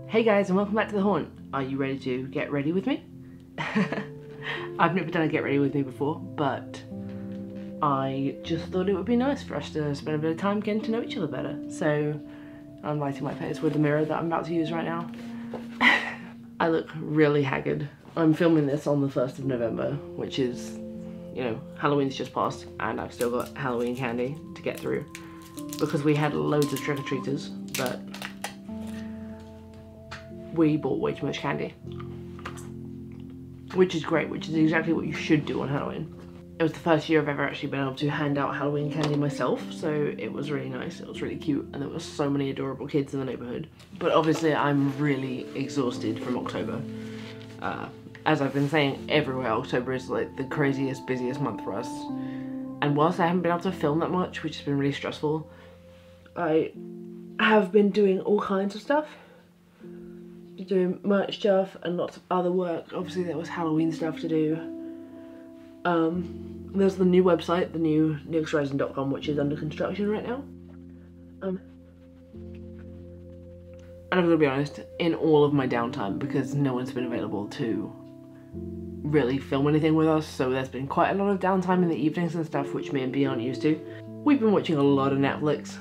Hey guys, and welcome back to The Haunt. Are you ready to get ready with me? I've never done a get ready with me before, but I just thought it would be nice for us to spend a bit of time getting to know each other better. So I'm lighting my face with the mirror that I'm about to use right now. I look really haggard. I'm filming this on the 1st of November, which is, you know, Halloween's just passed, and I've still got Halloween candy to get through because we had loads of trick-or-treaters, but we bought way too much candy, which is great, which is exactly what you should do on Halloween. It was the first year I've ever actually been able to hand out Halloween candy myself, so it was really nice, it was really cute, and there were so many adorable kids in the neighbourhood. But obviously I'm really exhausted from October. As I've been saying everywhere, October is like the craziest, busiest month for us. And whilst I haven't been able to film that much, which has been really stressful, I have been doing all kinds of stuff. Doing merch stuff and lots of other work. Obviously there was Halloween stuff to do. There's the new website, the new nixrising.com, which is under construction right now. And I'm gonna be honest, in all of my downtime, because no one's been available to really film anything with us, so there's been quite a lot of downtime in the evenings and stuff, which me and B aren't used to. We've been watching a lot of Netflix.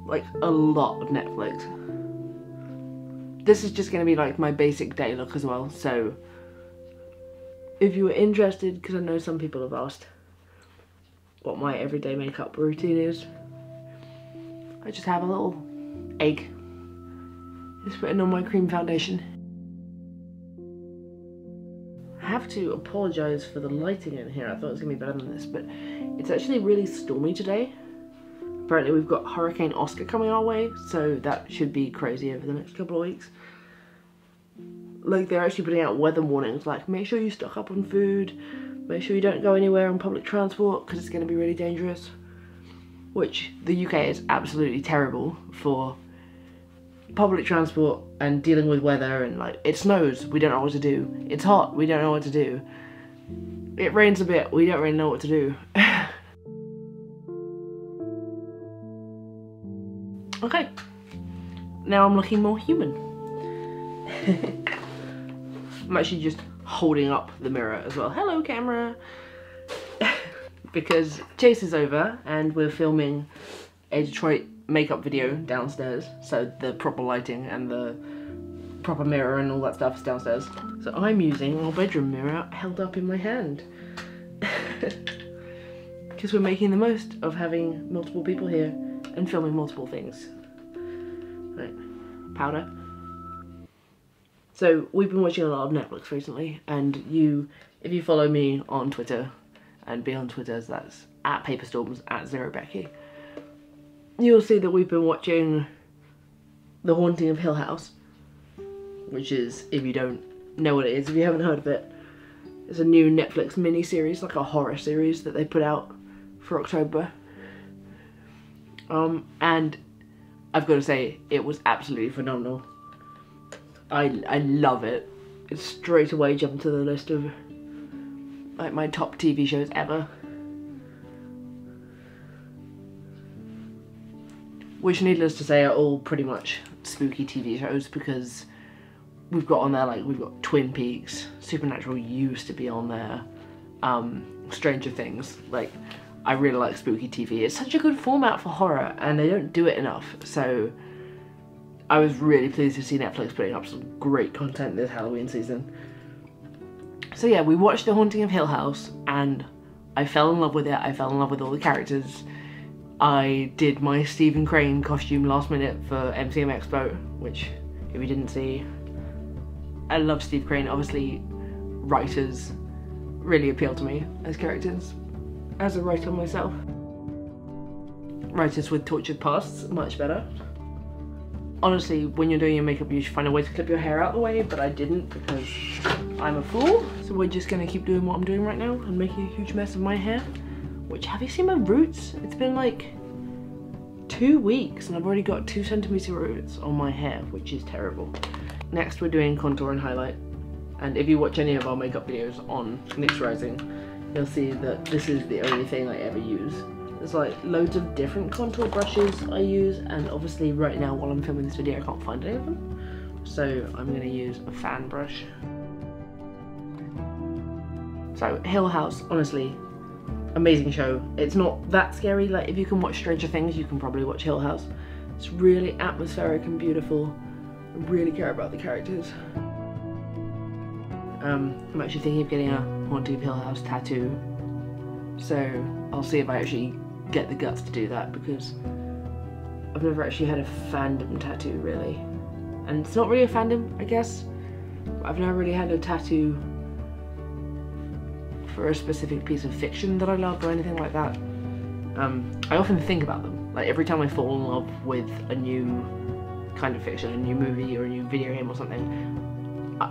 Like a lot of Netflix. This is just going to be like my basic day look as well, so if you were interested, because I know some people have asked what my everyday makeup routine is, I just have a little egg just putting on my cream foundation. I have to apologise for the lighting in here. I thought it was going to be better than this, but it's actually really stormy today. Apparently we've got Hurricane Oscar coming our way, so that should be crazy over the next couple of weeks. Like, they're actually putting out weather warnings, like, make sure you stock up on food, make sure you don't go anywhere on public transport, because it's going to be really dangerous. Which, the UK is absolutely terrible for public transport and dealing with weather, and like, it snows, we don't know what to do. It's hot, we don't know what to do. It rains a bit, we don't really know what to do. Okay, now I'm looking more human. I'm actually just holding up the mirror as well. Hello, camera! Because Chase is over and we're filming a Detroit makeup video downstairs, so the proper lighting and the proper mirror and all that stuff is downstairs. So I'm using our bedroom mirror held up in my hand. Because we're making the most of having multiple people here and filming multiple things. Right, powder. So we've been watching a lot of Netflix recently, and if you follow me on Twitter, and be on Twitter, so that's at Paperstorms, at ZeroBecky, you'll see that we've been watching The Haunting of Hill House, which is, if you don't know what it is, if you haven't heard of it, it's a new Netflix mini-series, like a horror series that they put out for October. And I've got to say, it was absolutely phenomenal. I love it. It's straight away jumped to the list of like my top TV shows ever. Which, needless to say, are all pretty much spooky TV shows, because we've got on there, like, we've got Twin Peaks, Supernatural used to be on there, Stranger Things. Like, I really like spooky TV. It's such a good format for horror, and they don't do it enough, so I was really pleased to see Netflix putting up some great content this Halloween season. So yeah, we watched The Haunting of Hill House, and I fell in love with it. I fell in love with all the characters. I did my Stephen Crane costume last minute for MCM Expo, which, if you didn't see, I love Steve Crane. Obviously, writers really appeal to me as characters. As a writer myself. Writers with tortured pasts, much better. Honestly, when you're doing your makeup, you should find a way to clip your hair out the way, but I didn't because I'm a fool. So we're just gonna keep doing what I'm doing right now and making a huge mess of my hair. Which, have you seen my roots? It's been like 2 weeks and I've already got 2 centimeter roots on my hair, which is terrible. Next, we're doing contour and highlight. And if you watch any of our makeup videos on Nix Rising, you'll see that this is the only thing I ever use. There's like loads of different contour brushes I use, and obviously right now while I'm filming this video I can't find any of them. So I'm going to use a fan brush. So Hill House, honestly, amazing show. It's not that scary. Like if you can watch Stranger Things, you can probably watch Hill House. It's really atmospheric and beautiful. I really care about the characters. I'm actually thinking of getting a Haunted Hill House tattoo. So I'll see if I actually get the guts to do that, because I've never actually had a fandom tattoo really. And it's not really a fandom, I guess. I've never really had a tattoo for a specific piece of fiction that I love or anything like that. I often think about them. Like every time I fall in love with a new kind of fiction, a new movie or a new video game or something,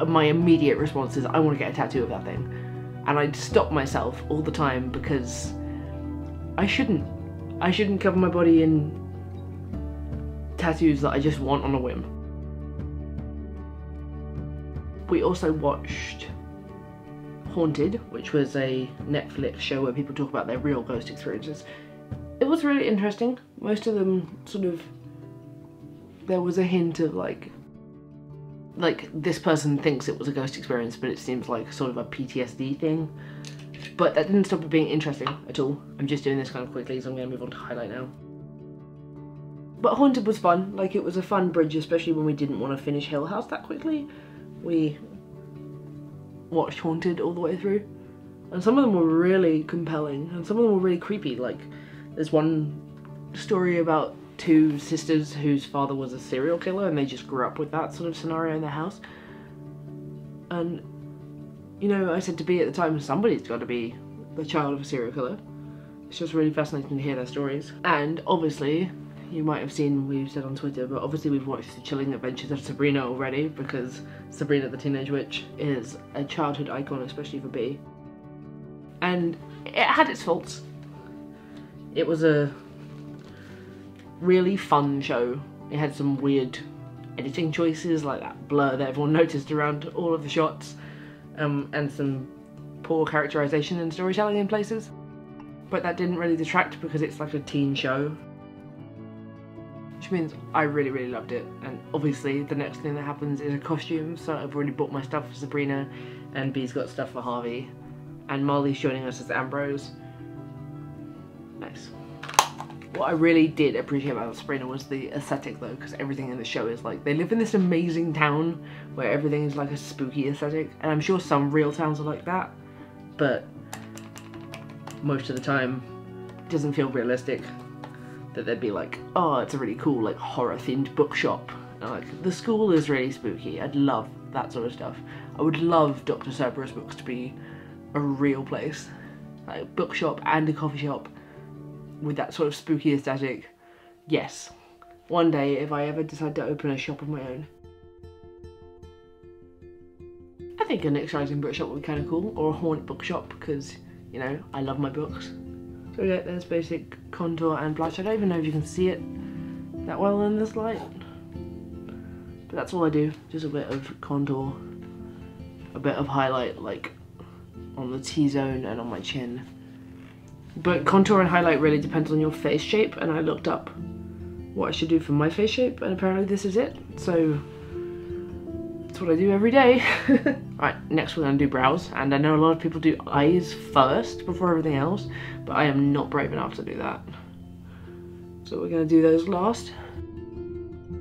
my immediate response is I want to get a tattoo of that thing. And I'd stop myself all the time because I shouldn't cover my body in tattoos that I just want on a whim. We also watched Haunted, which was a Netflix show where people talk about their real ghost experiences. It was really interesting. Most of them sort of, there was a hint of like this person thinks it was a ghost experience, but it seems like sort of a PTSD thing. But that didn't stop it being interesting at all. I'm just doing this kind of quickly, so I'm going to move on to highlight now. But Haunted was fun. Like it was a fun bridge, especially when we didn't want to finish Hill House that quickly. We watched Haunted all the way through, and some of them were really compelling and some of them were really creepy. Like there's one story about two sisters whose father was a serial killer and they just grew up with that sort of scenario in their house. And you know, I said to B at the time, somebody's got to be the child of a serial killer. It's just really fascinating to hear their stories. And obviously, you might have seen, we've said on Twitter, but obviously we've watched The Chilling Adventures of Sabrina already, because Sabrina the Teenage Witch is a childhood icon, especially for B. And it had its faults. It was a really fun show. It had some weird editing choices, like that blur that everyone noticed around all of the shots, and some poor characterization and storytelling in places. But that didn't really detract because it's like a teen show. Which means I really, really loved it. And obviously the next thing that happens is a costume, so I've already bought my stuff for Sabrina, and B's got stuff for Harvey, and Marley's joining us as Ambrose. Nice. What I really did appreciate about Sabrina was the aesthetic though, because everything in the show is like, they live in this amazing town where everything is like a spooky aesthetic, and I'm sure some real towns are like that, but most of the time it doesn't feel realistic. That they'd be like, oh, it's a really cool like horror themed bookshop, and like the school is really spooky. I'd love that sort of stuff. I would love Dr. Cerberus books to be a real place, like a bookshop and a coffee shop with that sort of spooky aesthetic. Yes, one day if I ever decide to open a shop of my own. I think a Nick's Rising bookshop would be kind of cool, or a haunt bookshop, because you know I love my books. So yeah, there's basic contour and blush. I don't even know if you can see it that well in this light, but that's all I do. Just a bit of contour, a bit of highlight like on the T-zone and on my chin. But contour and highlight really depends on your face shape, and I looked up what I should do for my face shape, and apparently this is it. So that's what I do every day. Alright, next we're going to do brows, and I know a lot of people do eyes first before everything else, but I am not brave enough to do that. So we're going to do those last.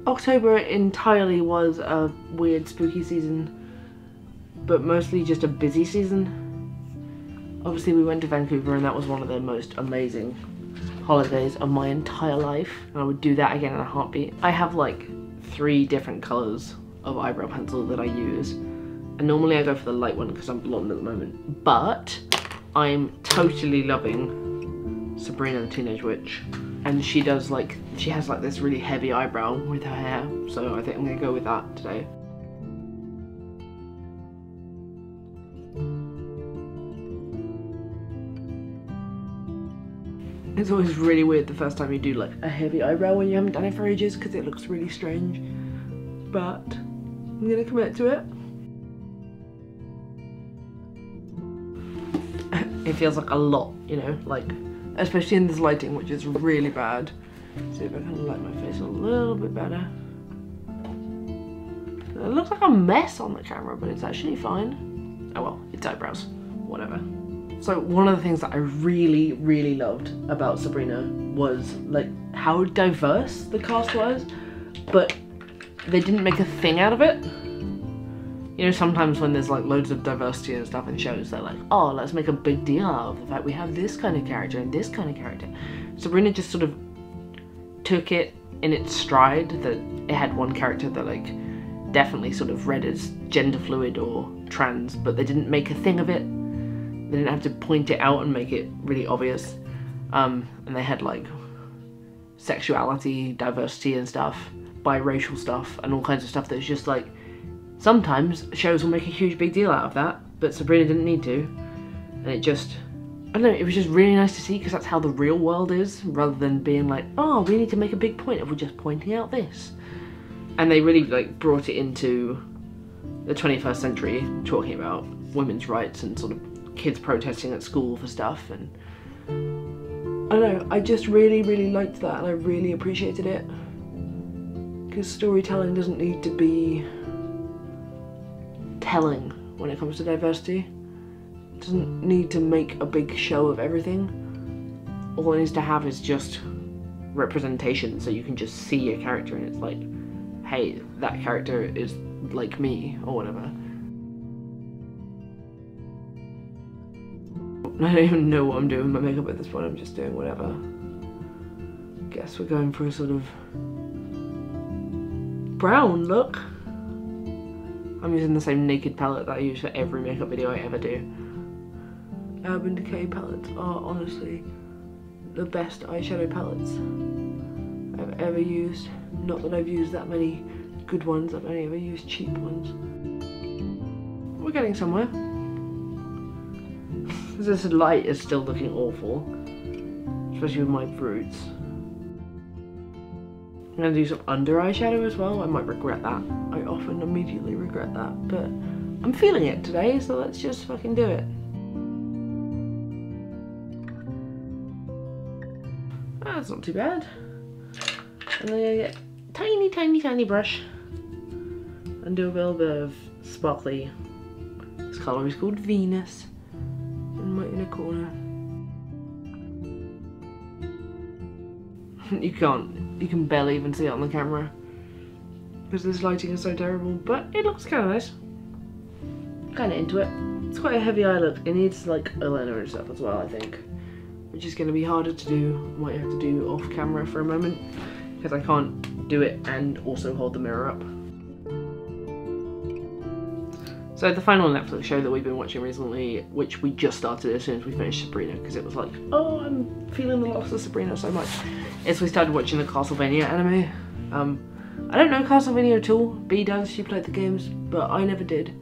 October entirely was a weird spooky season, but mostly just a busy season. Obviously we went to Vancouver, and that was one of the most amazing holidays of my entire life, and I would do that again in a heartbeat. I have like 3 different colours of eyebrow pencil that I use, and normally I go for the light one because I'm blonde at the moment, but I'm totally loving Sabrina the Teenage Witch, and she has like this really heavy eyebrow with her hair, so I think I'm gonna go with that today. It's always really weird the first time you do like a heavy eyebrow when you haven't done it for ages, because it looks really strange, but I'm gonna commit to it. It feels like a lot, you know, like especially in this lighting, which is really bad. See if I can light my face a little bit better. It looks like a mess on the camera, but it's actually fine. Oh well, it's eyebrows, whatever. So one of the things that I really, really loved about Sabrina was like how diverse the cast was, but they didn't make a thing out of it. You know, sometimes when there's like loads of diversity and stuff in shows, they're like, oh, let's make a big deal out of the fact we have this kind of character and this kind of character. Sabrina just sort of took it in its stride, that it had one character that like definitely sort of read as gender fluid or trans, but they didn't make a thing of it. They didn't have to point it out and make it really obvious. And they had like sexuality, diversity and stuff, biracial stuff, and all kinds of stuff that's just like, sometimes shows will make a huge big deal out of that, but Sabrina didn't need to. And it just, I don't know, it was just really nice to see, because that's how the real world is, rather than being like, oh, we need to make a big point of we're just pointing out this. And they really like brought it into the 21st century, talking about women's rights and sort of kids protesting at school for stuff. And I don't know, I just really, really liked that, and I really appreciated it. Because storytelling doesn't need to be telling when it comes to diversity. It doesn't need to make a big show of everything. All it needs to have is just representation, so you can just see a character and it's like, hey, that character is like me, or whatever. I don't even know what I'm doing with my makeup at this point, I'm just doing whatever. Guess we're going for a sort of brown look. I'm using the same naked palette that I use for every makeup video I ever do. Urban Decay palettes are honestly the best eyeshadow palettes I've ever used. Not that I've used that many good ones, I've only ever used cheap ones. We're getting somewhere. This light is still looking awful, especially with my roots. I'm gonna do some under eyeshadow as well. I might regret that. I often immediately regret that, but I'm feeling it today, so let's just fucking do it. That's not too bad. And then I get a tiny, tiny, tiny brush and do a little bit of sparkly. This colour is called Venus. In my inner corner. You can barely even see it on the camera because this lighting is so terrible, but it looks kind of nice. Kind of into it. It's quite a heavy eye look. It needs like eyeliner and stuff as well, I think, which is going to be harder to do. Might have to do off camera for a moment because I can't do it and also hold the mirror up. So the final Netflix show that we've been watching recently, which we just started as soon as we finished Sabrina, because it was like, oh, I'm feeling the loss of Sabrina so much, is we started watching the Castlevania anime. I don't know Castlevania at all. B does, she played the games, but I never did.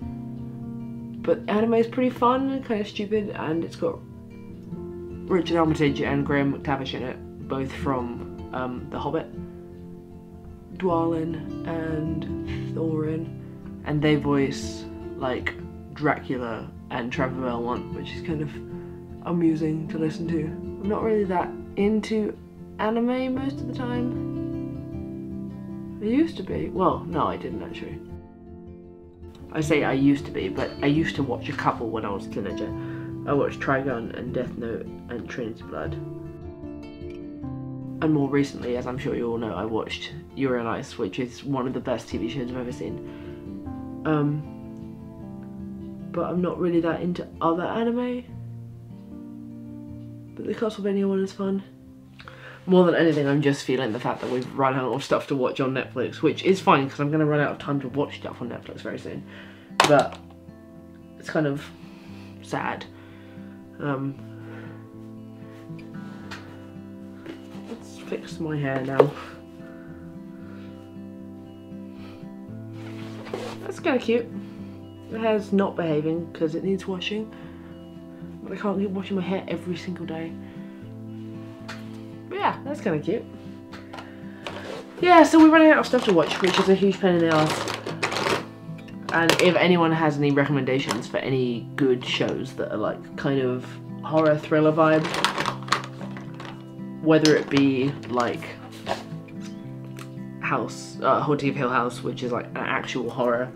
But anime is pretty fun and kind of stupid, and it's got Richard Armitage and Graham McTavish in it, both from The Hobbit, Dwalin and Thorin, and they voice like Dracula and Trevor Belmont, which is kind of amusing to listen to. I'm not really that into anime most of the time. I used to be. Well, no, I didn't actually. I say I used to be, but I used to watch a couple when I was a teenager. I watched Trigun and Death Note and Trinity Blood. And more recently, as I'm sure you all know, I watched Yuri on Ice, which is one of the best TV shows I've ever seen. But I'm not really that into other anime. But the Castlevania one is fun. More than anything, I'm just feeling the fact that we've run out of stuff to watch on Netflix, which is fine because I'm going to run out of time to watch stuff on Netflix very soon. But it's kind of sad. Let's fix my hair now. That's kind of cute. The hair's not behaving because it needs washing, but I can't keep washing my hair every single day. But yeah, that's kind of cute. Yeah, so we're running out of stuff to watch, which is a huge pain in the ass. And if anyone has any recommendations for any good shows that are like kind of horror thriller vibe, whether it be like Haunting of Hill House, which is like an actual horror,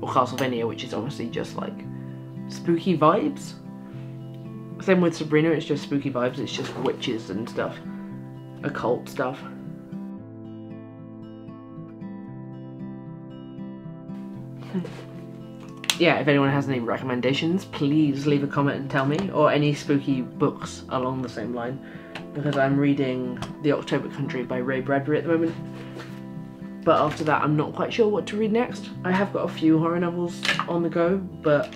or Castlevania, which is honestly just like spooky vibes. Same with Sabrina, it's just spooky vibes, it's just witches and stuff, occult stuff. Yeah, if anyone has any recommendations, please leave a comment and tell me, or any spooky books along the same line, because I'm reading The October Country by Ray Bradbury at the moment. But after that, I'm not quite sure what to read next. I have got a few horror novels on the go, but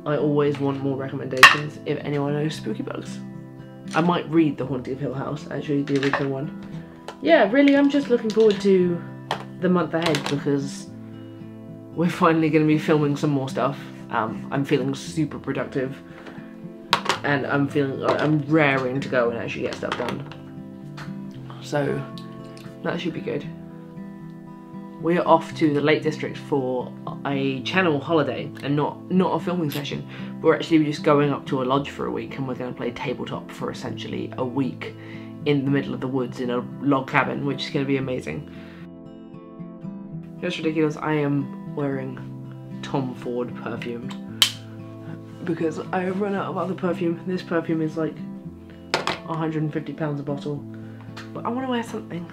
I always want more recommendations if anyone knows spooky books. I might read The Haunting of Hill House, actually, the original one. Yeah, really, I'm just looking forward to the month ahead, because we're finally going to be filming some more stuff. I'm feeling super productive, and I'm raring to go and actually get stuff done. So that should be good. We're off to the Lake District for a channel holiday, and not a filming session. We're actually just going up to a lodge for a week, and we're going to play tabletop for essentially a week in the middle of the woods in a log cabin, which is going to be amazing. It's ridiculous. I am wearing Tom Ford perfume because I have run out of other perfume. This perfume is like £150 a bottle, but I want to wear something.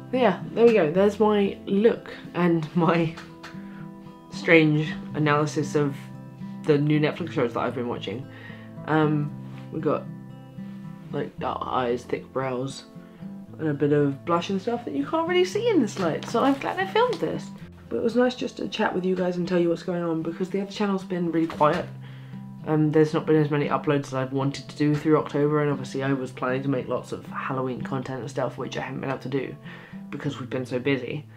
But yeah, there we go. There's my look and my strange analysis of the new Netflix shows that I've been watching. We got like dark eyes, thick brows, and a bit of blush and stuff that you can't really see in this light, so I'm glad I filmed this. But it was nice just to chat with you guys and tell you what's going on, because the other channel's been really quiet. There's not been as many uploads as I've wanted to do through October, and obviously I was planning to make lots of Halloween content and stuff, which I haven't been able to do because we've been so busy.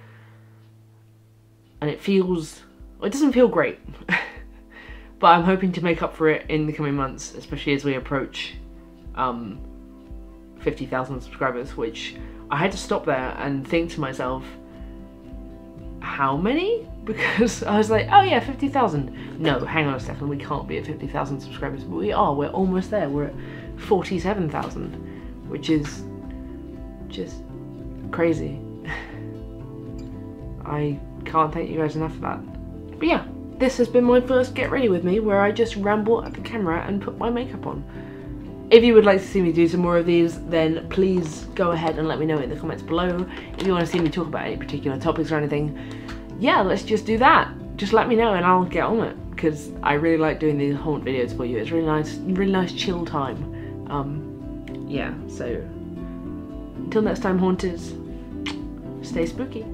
And it doesn't feel great. But I'm hoping to make up for it in the coming months, especially as we approach 50,000 subscribers, which I had to stop there and think to myself, how many? Because I was like, oh yeah, 50,000. No, hang on a second, we can't be at 50,000 subscribers, but we are, we're almost there. We're at 47,000, which is just crazy. I can't thank you guys enough for that. But yeah, this has been my first Get Ready With Me, where I just ramble at the camera and put my makeup on. If you would like to see me do some more of these, then please go ahead and let me know in the comments below. If you want to see me talk about any particular topics or anything, yeah, let's just do that. Just let me know and I'll get on it, because I really like doing these haunt videos for you. It's really nice chill time. Yeah, so until next time, haunters, stay spooky.